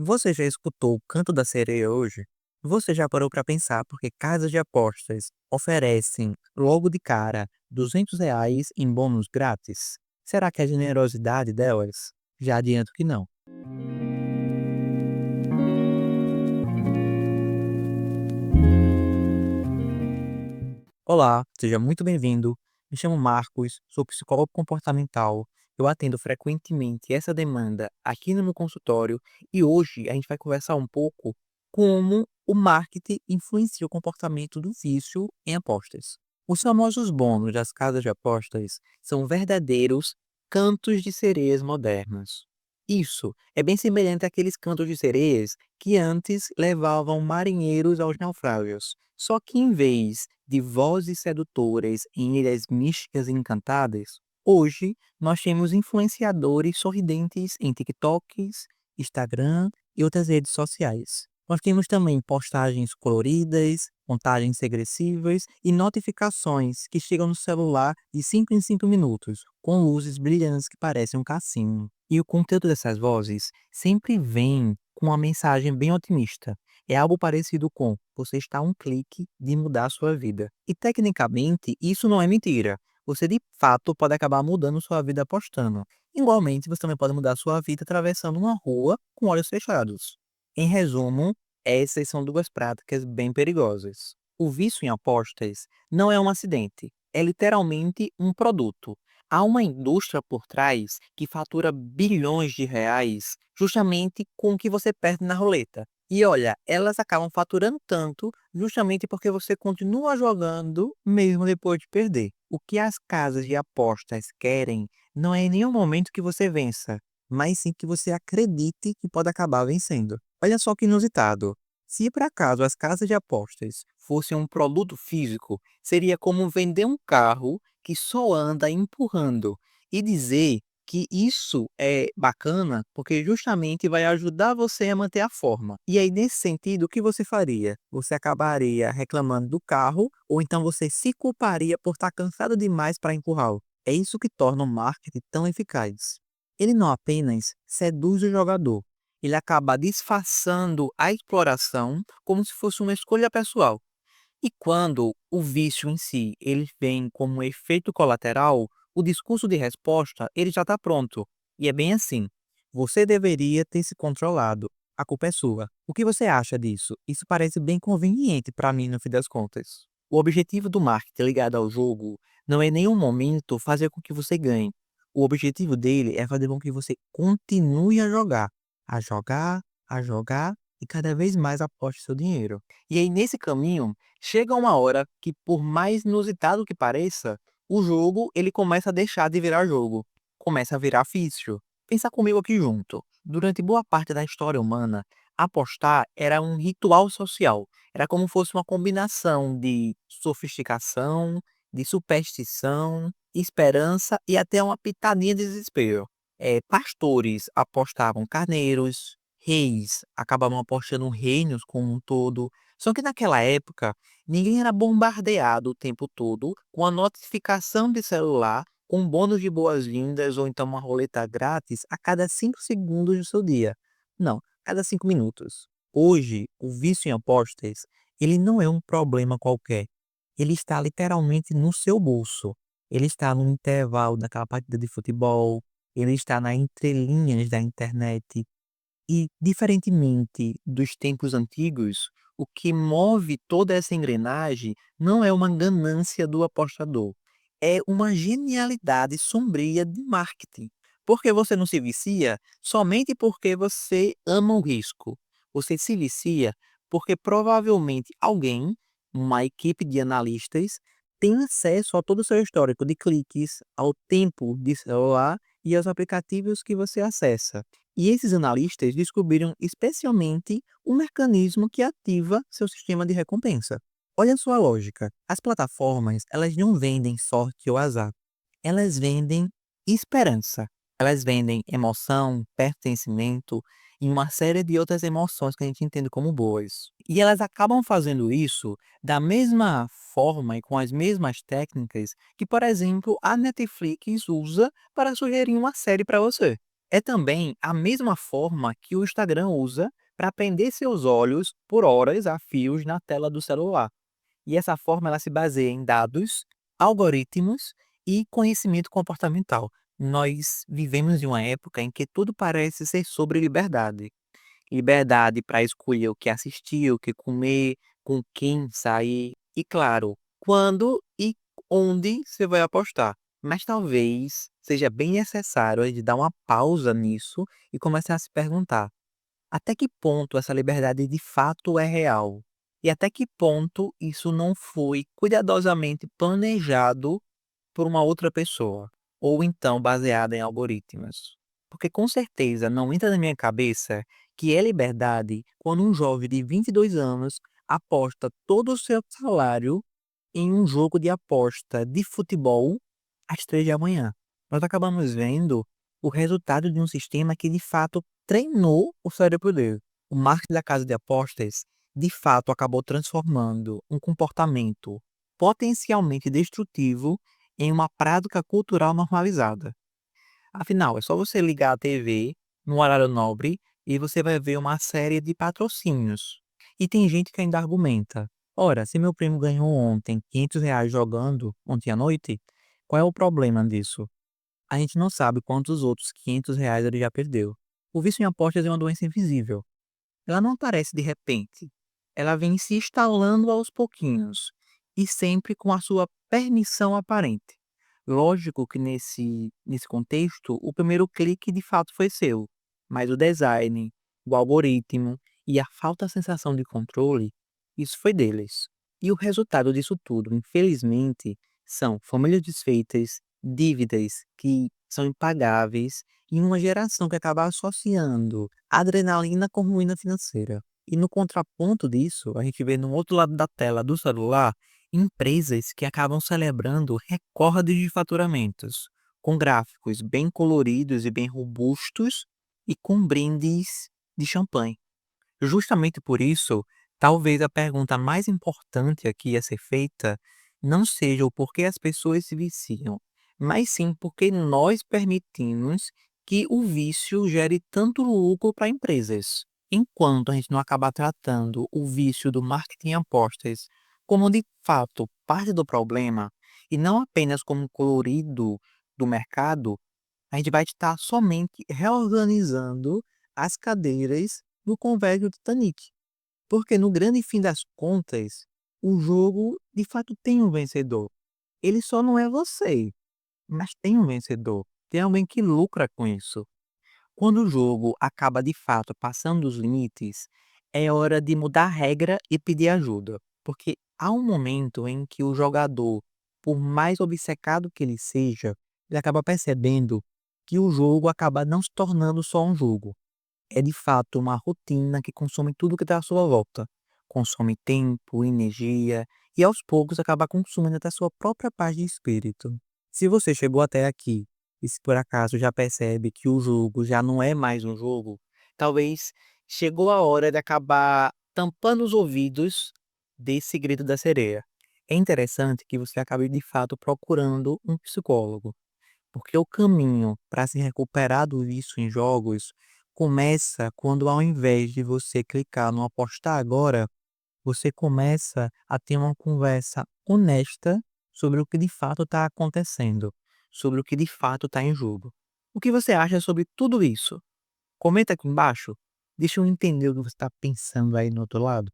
Você já escutou o canto da sereia hoje? Você já parou para pensar porque casas de apostas oferecem, logo de cara, R$ 200 em bônus grátis? Será que é generosidade delas? Já adianto que não. Olá, seja muito bem-vindo. Me chamo Marcos, sou psicólogo comportamental. Eu atendo frequentemente essa demanda aqui no meu consultório e hoje a gente vai conversar um pouco como o marketing influencia o comportamento do vício em apostas. Os famosos bônus das casas de apostas são verdadeiros cantos de sereias modernos. Isso é bem semelhante àqueles cantos de sereias que antes levavam marinheiros aos naufrágios. Só que em vez de vozes sedutoras em ilhas místicas e encantadas, hoje nós temos influenciadores sorridentes em TikToks, Instagram e outras redes sociais. Nós temos também postagens coloridas, contagens regressivas e notificações que chegam no celular de 5 em 5 minutos, com luzes brilhantes que parecem um cassino. E o conteúdo dessas vozes sempre vem com uma mensagem bem otimista. É algo parecido com: você está a um clique de mudar a sua vida. E tecnicamente, isso não é mentira. Você de fato pode acabar mudando sua vida apostando. Igualmente, você também pode mudar sua vida atravessando uma rua com olhos fechados. Em resumo, essas são duas práticas bem perigosas. O vício em apostas não é um acidente, é literalmente um produto. Há uma indústria por trás que fatura bilhões de reais justamente com o que você perde na roleta. E olha, elas acabam faturando tanto justamente porque você continua jogando mesmo depois de perder. O que as casas de apostas querem não é em nenhum momento que você vença, mas sim que você acredite que pode acabar vencendo. Olha só que inusitado. Se por acaso as casas de apostas fossem um produto físico, seria como vender um carro que só anda empurrando e dizer que isso é bacana, porque justamente vai ajudar você a manter a forma. E aí, nesse sentido, o que você faria? Você acabaria reclamando do carro, ou então você se culparia por estar cansado demais para empurrá-lo. É isso que torna o marketing tão eficaz. Ele não apenas seduz o jogador, ele acaba disfarçando a exploração como se fosse uma escolha pessoal. E quando o vício em si, ele vem como um efeito colateral, o discurso de resposta, ele já está pronto. E é bem assim: você deveria ter se controlado. A culpa é sua. O que você acha disso? Isso parece bem conveniente para mim, no fim das contas. O objetivo do marketing ligado ao jogo não é em nenhum momento fazer com que você ganhe. O objetivo dele é fazer com que você continue a jogar, a jogar, a jogar e cada vez mais aposte seu dinheiro. E aí, nesse caminho, chega uma hora que, por mais inusitado que pareça, o jogo ele começa a deixar de virar jogo, começa a virar vício. Pensa comigo aqui junto. Durante boa parte da história humana, apostar era um ritual social. Era como fosse uma combinação de sofisticação, de superstição, esperança e até uma pitadinha de desespero. Pastores apostavam carneiros, reis acabavam apostando reinos como um todo. Só que naquela época, ninguém era bombardeado o tempo todo com a notificação de celular com bônus de boas-vindas ou então uma roleta grátis a cada 5 segundos do seu dia. Não, cada 5 minutos. Hoje, o vício em apostas, ele não é um problema qualquer. Ele está literalmente no seu bolso. Ele está no intervalo daquela partida de futebol, ele está na entrelinhas da internet. E, diferentemente dos tempos antigos, o que move toda essa engrenagem não é uma ganância do apostador, é uma genialidade sombria de marketing. Porque você não se vicia somente porque você ama o risco. Você se vicia porque provavelmente alguém, uma equipe de analistas, tem acesso a todo o seu histórico de cliques, ao tempo de celular e aos aplicativos que você acessa. E esses analistas descobriram especialmente um mecanismo que ativa seu sistema de recompensa. Olha só a lógica. As plataformas, elas não vendem sorte ou azar. Elas vendem esperança. Elas vendem emoção, pertencimento e uma série de outras emoções que a gente entende como boas. E elas acabam fazendo isso da mesma forma e com as mesmas técnicas que, por exemplo, a Netflix usa para sugerir uma série para você. É também a mesma forma que o Instagram usa para prender seus olhos por horas a fios na tela do celular. E essa forma ela se baseia em dados, algoritmos e conhecimento comportamental. Nós vivemos em uma época em que tudo parece ser sobre liberdade. Liberdade para escolher o que assistir, o que comer, com quem sair e, claro, quando e onde você vai apostar. Mas talvez seja bem necessário a gente dar uma pausa nisso e começar a se perguntar: até que ponto essa liberdade de fato é real? E até que ponto isso não foi cuidadosamente planejado por uma outra pessoa, ou então baseada em algoritmos. Porque com certeza não entra na minha cabeça que é liberdade quando um jovem de 22 anos aposta todo o seu salário em um jogo de aposta de futebol às 3 da manhã. Nós acabamos vendo o resultado de um sistema que de fato treinou o cérebro dele. O marketing da casa de apostas de fato acabou transformando um comportamento potencialmente destrutivo em uma prática cultural normalizada. Afinal, é só você ligar a TV no horário nobre e você vai ver uma série de patrocínios. E tem gente que ainda argumenta: ora, se meu primo ganhou ontem R$ 500 jogando ontem à noite, qual é o problema disso? A gente não sabe quantos outros R$ 500 ele já perdeu. O vício em apostas é uma doença invisível. Ela não aparece de repente. Ela vem se instalando aos pouquinhos e sempre com a sua permissão aparente. Lógico que nesse contexto, o primeiro clique de fato foi seu, mas o design, o algoritmo e a falta da sensação de controle, isso foi deles. E o resultado disso tudo, infelizmente, são famílias desfeitas, dívidas que são impagáveis e uma geração que acaba associando adrenalina com ruína financeira. E no contraponto disso, a gente vê no outro lado da tela do celular empresas que acabam celebrando recordes de faturamentos, com gráficos bem coloridos e bem robustos e com brindes de champanhe. Justamente por isso, talvez a pergunta mais importante aqui a ser feita não seja o porquê as pessoas se viciam, mas sim porque nós permitimos que o vício gere tanto lucro para empresas. Enquanto a gente não acabar tratando o vício do marketing em apostas como de fato parte do problema e não apenas como colorido do mercado, a gente vai estar somente reorganizando as cadeiras do convés do Titanic. Porque no grande fim das contas, o jogo de fato tem um vencedor. Ele só não é você, mas tem um vencedor. Tem alguém que lucra com isso. Quando o jogo acaba de fato passando dos limites, é hora de mudar a regra e pedir ajuda. Porque há um momento em que o jogador, por mais obcecado que ele seja, ele acaba percebendo que o jogo acaba não se tornando só um jogo. É de fato uma rotina que consome tudo que está à sua volta. Consome tempo, energia e aos poucos acaba consumindo até a sua própria paz de espírito. Se você chegou até aqui e se por acaso já percebe que o jogo já não é mais um jogo, talvez chegou a hora de acabar tampando os ouvidos desse grito da sereia. É interessante que você acabe de fato procurando um psicólogo, porque o caminho para se recuperar do vício em jogos começa quando, ao invés de você clicar no apostar agora, você começa a ter uma conversa honesta sobre o que de fato está acontecendo, sobre o que de fato está em jogo. O que você acha sobre tudo isso? Comenta aqui embaixo. Deixa eu entender o que você está pensando aí no outro lado.